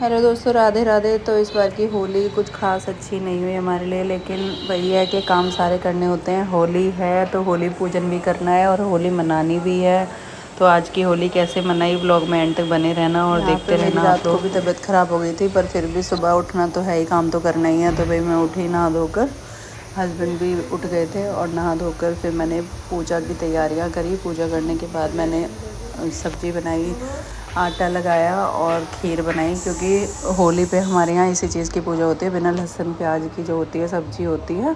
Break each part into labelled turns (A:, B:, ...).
A: Hello दोस्तों, राधे राधे। तो इस बार की होली कुछ खास अच्छी नहीं हुई हमारे लिए, लेकिन वही है कि काम सारे करने होते हैं। होली है तो होली पूजन भी करना है और होली मनानी भी है। तो आज की होली कैसे मनाई, ब्लॉग में एंड तक बने रहना और देखते रहना। मेरी रात को भी तबीयत ख़राब हो गई थी, पर फिर भी सुबह उठना तो है ही, काम तो करना ही है। तो भाई मैं उठी नहा धोकर, हस्बैंड भी उठ गए थे और नहा धोकर फिर मैंने पूजा की तैयारियां करी। पूजा करने के बाद मैंने सब्ज़ी बनाई, आटा लगाया और खीर बनाई, क्योंकि होली पे हमारे यहाँ इसी चीज़ की पूजा होती है। बिना लहसुन प्याज की जो होती है सब्ज़ी होती है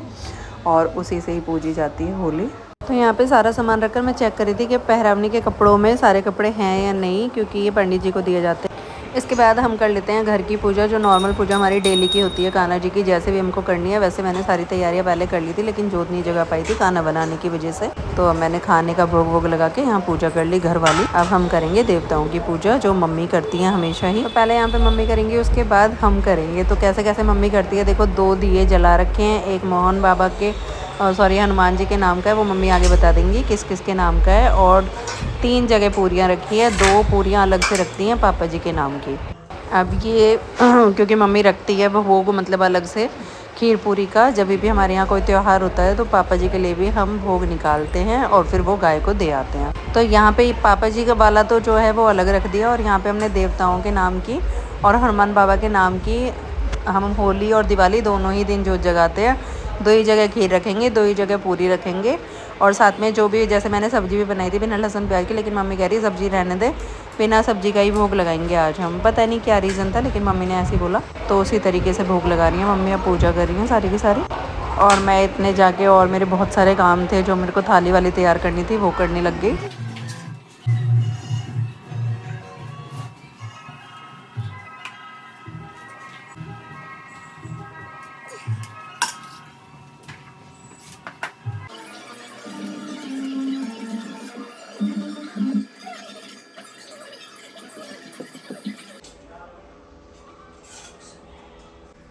A: और उसी से ही पूजी जाती है होली। तो यहाँ पे सारा सामान रखकर मैं चेक कर रही थी कि पहरावनी के कपड़ों में सारे कपड़े हैं या नहीं, क्योंकि ये पंडित जी को दिए जाते हैं। इसके बाद हम कर लेते हैं घर की पूजा, जो नॉर्मल पूजा हमारी डेली की होती है कान्हा जी की, जैसे भी हमको करनी है। वैसे मैंने सारी तैयारियां पहले कर ली थी, लेकिन जोत नहीं जगा पाई थी कान्हा बनाने की वजह से। तो अब मैंने खाने का भोग वोग लगा के यहाँ पूजा कर ली घर वाली। अब हम करेंगे देवताओं की पूजा, जो मम्मी करती हैं हमेशा ही। तो पहले यहाँ पे मम्मी करेंगी, उसके बाद हम करेंगे। तो कैसे कैसे मम्मी करती है देखो, 2 दिए जला रखे हैं, एक मोहन बाबा के सॉरी हनुमान जी के नाम का है, वो मम्मी आगे बता देंगी किस किस के नाम का है। और 3 जगह पूरियाँ रखी है, 2 पूरियाँ अलग से रखती हैं पापा जी के नाम की। अब ये क्योंकि मम्मी रखती है वो भोग, मतलब अलग से खीर पूरी का। जब भी हमारे यहाँ कोई त्यौहार होता है तो पापा जी के लिए भी हम भोग निकालते हैं और फिर वो गाय को दे आते हैं। तो यहाँ पे पापा जी का वाला तो जो है वो अलग रख दिया, और यहाँ पे हमने देवताओं के नाम की और हनुमान बाबा के नाम की, हम होली और दिवाली दोनों ही दिन जोत जगाते हैं। 2 ही जगह खीर रखेंगे, 2 ही जगह पूरी रखेंगे। और साथ में जो भी, जैसे मैंने सब्ज़ी भी बनाई थी बिना लहसुन प्याज की, लेकिन मम्मी कह रही सब्ज़ी रहने दे, बिना सब्ज़ी का ही भोग लगाएंगे आज हम। पता नहीं क्या रीज़न था, लेकिन मम्मी ने ऐसे ही बोला, तो उसी तरीके से भोग लगा रही हैं मम्मी। अब पूजा कर रही हैं सारी की सारी। और मैं इतने जाके, और मेरे बहुत सारे काम थे जो मेरे को थाली वाली तैयार करनी थी, वो करने लग गई।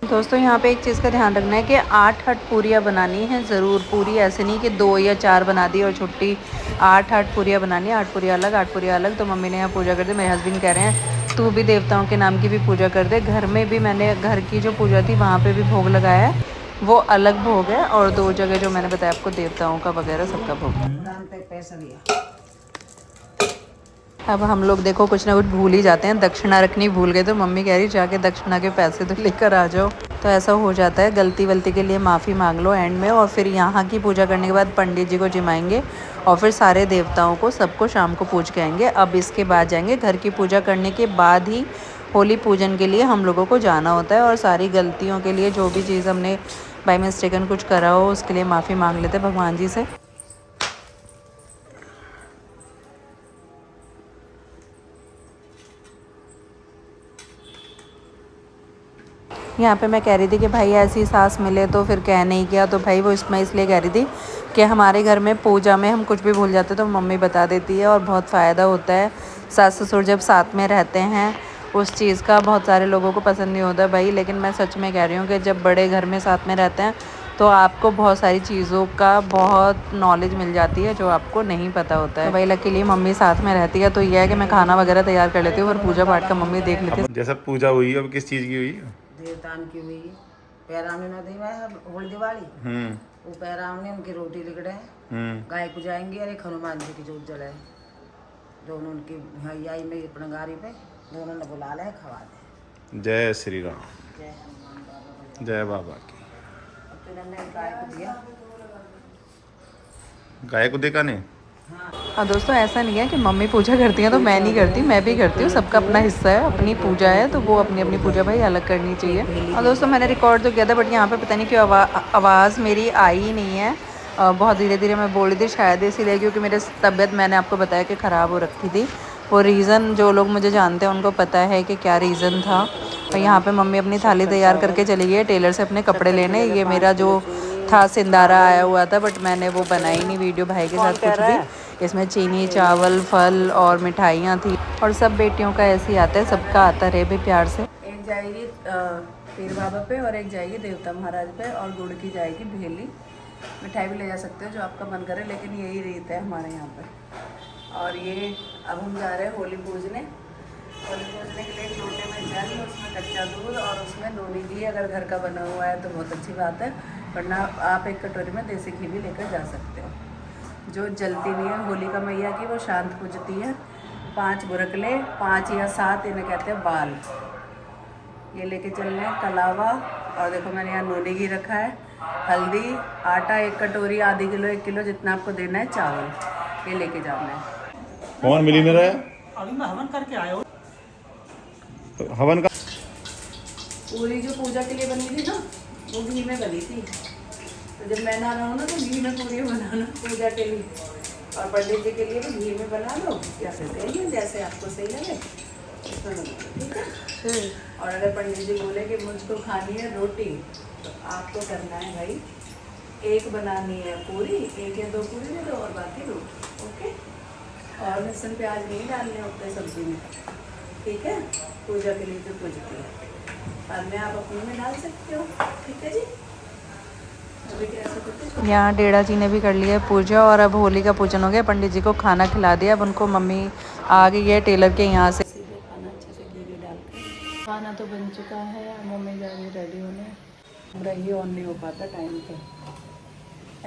A: दोस्तों यहाँ पे एक चीज़ का ध्यान रखना है कि 8 पूरियाँ बनानी है ज़रूर। पूरी ऐसे नहीं कि 2 या 4 बना दी और छुट्टी। 8 पूरियाँ बनानी है, 8 पूरियाँ अलग, 8 पूरियाँ अलग। तो मम्मी ने यहाँ पूजा कर दी। मेरे हस्बैंड कह रहे हैं तू भी देवताओं के नाम की भी पूजा कर दे। घर में भी मैंने, घर की जो पूजा थी वहाँ पे भी भोग लगाया है, वो अलग भोग है। और 2 जगह जो मैंने बताया आपको देवताओं का वगैरह सबका भोग। अब हम लोग देखो कुछ ना कुछ भूल ही जाते हैं, दक्षिणा रखनी भूल गए। तो मम्मी कह रही जाके दक्षिणा के पैसे तो लेकर आ जाओ। तो ऐसा हो जाता है, गलती वलती के लिए माफ़ी मांग लो एंड में। और फिर यहाँ की पूजा करने के बाद पंडित जी को जिमाएंगे और फिर सारे देवताओं को सबको शाम को पूज के आएंगे। अब इसके बाद जाएंगे, घर की पूजा करने के बाद ही होली पूजन के लिए हम लोगों को जाना होता है। और सारी गलतियों के लिए, जो भी चीज़ हमने बाई मिस्टेकन कुछ करा हो, उसके लिए माफ़ी मांग लेते भगवान जी से। यहाँ पे मैं कह रही थी कि भाई ऐसी सास मिले तो फिर कह नहीं किया। तो भाई वो इसमें इसलिए कह रही थी कि हमारे घर में पूजा में हम कुछ भी भूल जाते तो मम्मी बता देती है और बहुत फ़ायदा होता है। सास ससुर जब साथ में रहते हैं, उस चीज़ का बहुत सारे लोगों को पसंद नहीं होता भाई, लेकिन मैं सच में कह रही हूँ कि जब बड़े घर में साथ में रहते हैं तो आपको बहुत सारी चीज़ों का बहुत नॉलेज मिल जाती है जो आपको नहीं पता होता है। तो भाई लकीली मम्मी साथ में रहती है, तो यह है कि मैं खाना वगैरह तैयार कर लेती हूँ और पूजा पाठ का मम्मी देख लेती है।
B: अब जैसा पूजा हुई, अब किस चीज़ की हुई?
C: देवतान की हुई। पैरावनी नदी में होली दिवाली, वो पैरावनी उनकी रोटी लिगड़े, गाय को जाएंगे और एक हनुमान जी की जोत जलाए। दोनों उनकी हयाई में अपने गाड़ी पे दोनों ने बुला ले, खवा दे।
B: जय श्री राम,
C: जय हनुमान बाबा,
B: जय बाबा की।
C: अब तो इन्होंने गाय को दिया,
B: गाय को देखा नहीं।
A: हाँ दोस्तों, ऐसा नहीं है कि मम्मी पूजा करती हैं तो मैं नहीं करती, मैं भी करती हूँ। सबका अपना हिस्सा है, अपनी पूजा है तो वो अपनी अपनी पूजा भाई अलग करनी चाहिए। और दोस्तों मैंने रिकॉर्ड तो किया था, बट यहाँ पे पता नहीं क्यों आवाज़ मेरी आई ही नहीं है। बहुत धीरे धीरे मैं बोल रही थी, शायद इसीलिए क्योंकि मेरी तबीयत, मैंने आपको बताया कि ख़राब हो रखी थी। वो रीज़न जो लोग मुझे जानते हैं उनको पता है कि क्या रीज़न था। और यहाँ पे मम्मी अपनी थाली तैयार करके चली गई है टेलर से अपने कपड़े लेने। ये मेरा जो था सिंदारा आया हुआ था, बट मैंने वो बनाई नहीं वीडियो भाई के साथ कुछ भी। इसमें चीनी, चावल, फल और मिठाइयाँ थी। और सब बेटियों का ऐसे ही आता है, सबका आता रहे भी प्यार से। एक जाएगी पीर बाबा पे और एक जाएगी देवता महाराज पे, और गुड़ की जाएगी भेली। मिठाई भी ले जा सकते हो जो आपका मन करे, लेकिन यही रीत है हमारे यहाँ पे। और ये अब हम जा रहे हैं होली पूजने। होली पूजने के लिए एक लोटे में जल, उसमें कच्चा दूध और उसमें नूनी घी, अगर घर का बना हुआ है तो बहुत अच्छी बात है, वरना आप एक कटोरी में देसी घी भी लेकर जा सकते हो। जो जलती नहीं है होली का मैया की, वो शांत पूजती है। 5 बुरकले, 5 या 7 इन्हें कहते हैं बाल, ये लेके चलने हैं। कलावा, और देखो मैंने यहाँ नूनी घी रखा है, हल्दी, आटा 1 कटोरी, आधी किलो 1 किलो जितना आपको देना है, चावल, ये लेके जाना है।
B: कौन मिलीनियर है?
D: अभी मैं हवन करके आया हूँ।
B: तो हवन का
A: पूरी जो पूजा के लिए बनी थी ना, वो घी में बनी थी। तो जब मैं ना रहा हूँ ना, तो घी में पूरी बनाना पूजा के लिए, और पंडित जी के लिए भी घी में बना लो या फिर तेल में, जैसे आपको सही लगे उसमें बना लो, ठीक है। और अगर पंडित जी बोले कि मुझको खानी है रोटी, तो आपको करना है भाई, 1 बनानी है पूरी, 1 या 2 पूरी दे दो और बाकी रोटी, ओके। और लहसुन प्याज नहीं डालने होते सब्जी में, ठीक है। पूजा के लिए जो पूजती है, बाद में आप अपने में डाल सकते हो, ठीक है जी। यहाँ डेढ़ा जी ने भी कर लिया है पूजा, और अब होली का पूजन हो गया, पंडित जी को खाना खिला दिया। अब उनको मम्मी आ गई है टेलर के यहाँ से, सीधे खाना अच्छे से घी में डाल कर। खाना तो बन चुका है, मम्मी जा रही रेडी होने, कैमरा ही ऑन नहीं हो पाता टाइम पे,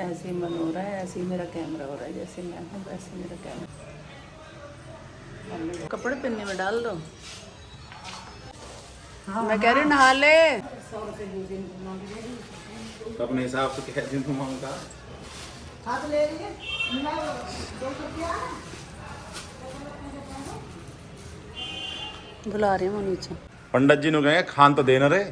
A: ऐसे ही मन हो रहा है, ऐसे ही मेरा कैमरा हो रहा है, जैसे मैं हूँ वैसे मेरा कैमरा। कपड़े पहनने में डाल दो, मैं कह रही हूँ नहा ले।
B: तो अपने हिसाब से कह दिन तुम मांगता
A: बुला रहे हैं वो नीचे।
B: पंडित जी ने कहेंगे खान तो देना रे।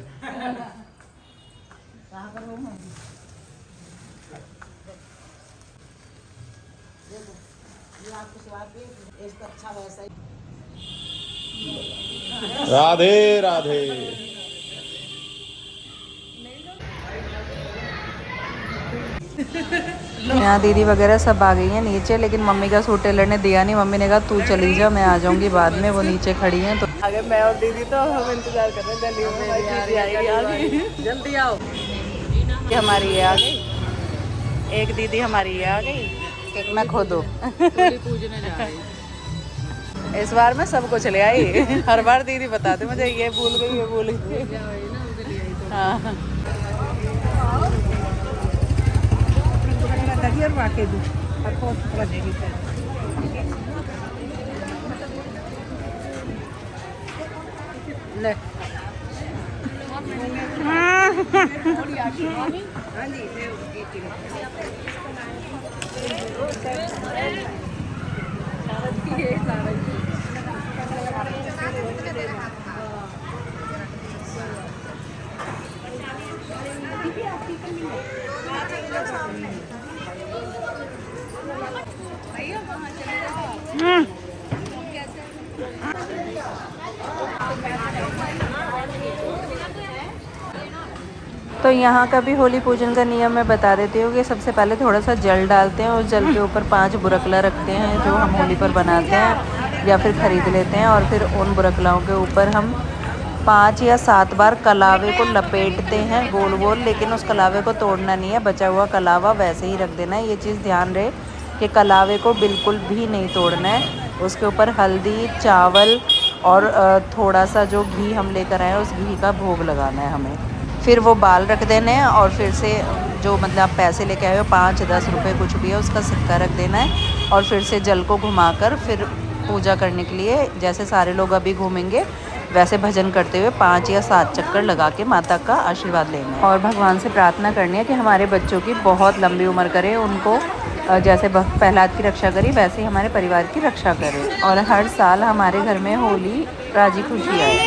B: राधे राधे।
A: यहाँ दीदी वगैरह सब आ गई हैं नीचे, लेकिन मम्मी का सूट टेलर ने दिया नहीं। मम्मी ने कहा तू चली जा, मैं आ जाऊंगी बाद में। वो नीचे खड़ी हैं, तो आगे मैं और दीदी तो हम इंतजार कर रहे हैं गली में, दीदी आएगी, जल्दी आओ। ये हमारी ये आ गई, एक दीदी हमारी ये आ गई, मैं खुद हूँ। पूजने जा रही इस बार मैं सब कुछ ले आई। हर बार दीदी बताते मुझे ये भूल गई, ये भूल गई। हाँ ले। तो यहाँ का भी होली पूजन का नियम मैं बता देती हूँ कि सबसे पहले थोड़ा सा जल डालते हैं, उस जल के ऊपर 5 बुरकला रखते हैं जो हम होली पर बनाते हैं या फिर ख़रीद लेते हैं, और फिर उन बुरकलाओं के ऊपर हम 5 या 7 बार कलावे को लपेटते हैं गोल गोल, लेकिन उस कलावे को तोड़ना नहीं है, बचा हुआ कलावा वैसे ही रख देना है। ये चीज़ ध्यान रहे कि कलावे को बिल्कुल भी नहीं तोड़ना है। उसके ऊपर हल्दी, चावल और थोड़ा सा जो घी हम लेकर आए उस घी का भोग लगाना है हमें। फिर वो बाल रख देने हैं, और फिर से जो मतलब आप पैसे लेके आए हो 5-10 रुपये कुछ भी है उसका सिक्का रख देना है, और फिर से जल को घुमाकर फिर पूजा करने के लिए जैसे सारे लोग अभी घूमेंगे वैसे भजन करते हुए 5 या 7 चक्कर लगा के माता का आशीर्वाद लेना है। और भगवान से प्रार्थना करनी है कि हमारे बच्चों की बहुत लंबी उम्र करे, उनको जैसे प्रहलाद की रक्षा करी वैसे ही हमारे परिवार की रक्षा करे, और हर साल हमारे घर में होली राजी खुशी आए।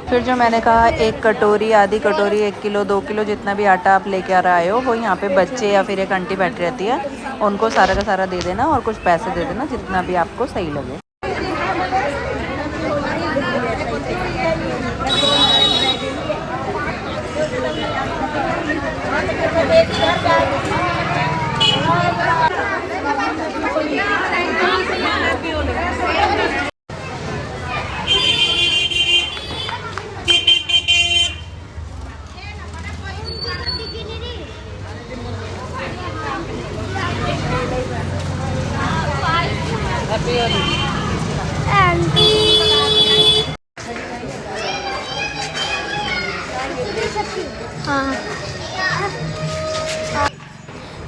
A: फिर जो मैंने कहा 1 कटोरी, आधी कटोरी, 1 किलो, 2 किलो जितना भी आटा आप लेके आ रहे हो, वो यहाँ पे बच्चे या फिर एक आंटी बैठी रहती है, उनको सारा का सारा दे देना, और कुछ पैसे दे देना जितना भी आपको सही लगे।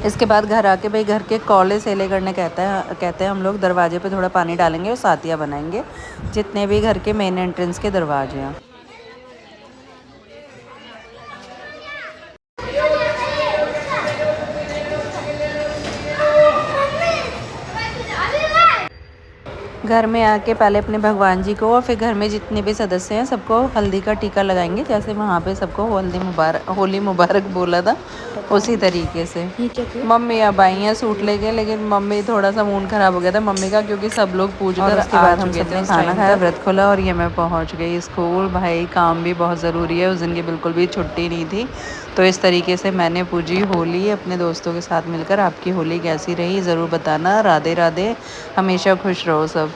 A: इसके बाद घर आके भाई घर के कॉले सेले करने कहते हैं हम लोग। दरवाजे पे थोड़ा पानी डालेंगे और सातिया बनाएंगे, जितने भी घर के मेन एंट्रेंस के दरवाजे हैं। घर में आके पहले अपने भगवान जी को और फिर घर में जितने भी सदस्य हैं सबको हल्दी का टीका लगाएंगे, जैसे वहाँ पे सबको होली मुबारक बोला था उसी तरीके से। मम्मी अब आई हैं सूट लेके, लेकिन मम्मी थोड़ा सा मूड खराब हो गया था मम्मी का, क्योंकि सब लोग पूज कर उसके बाद हम सबने खाना खाया, व्रत खोला और ये मैं पहुँच गई स्कूल। भाई काम भी बहुत ज़रूरी है, उस दिन की बिल्कुल भी छुट्टी नहीं थी। तो इस तरीके से मैंने पूजी होली अपने दोस्तों के साथ मिलकर। आपकी होली कैसी रही ज़रूर बताना। राधे राधे, हमेशा खुश रहो सब।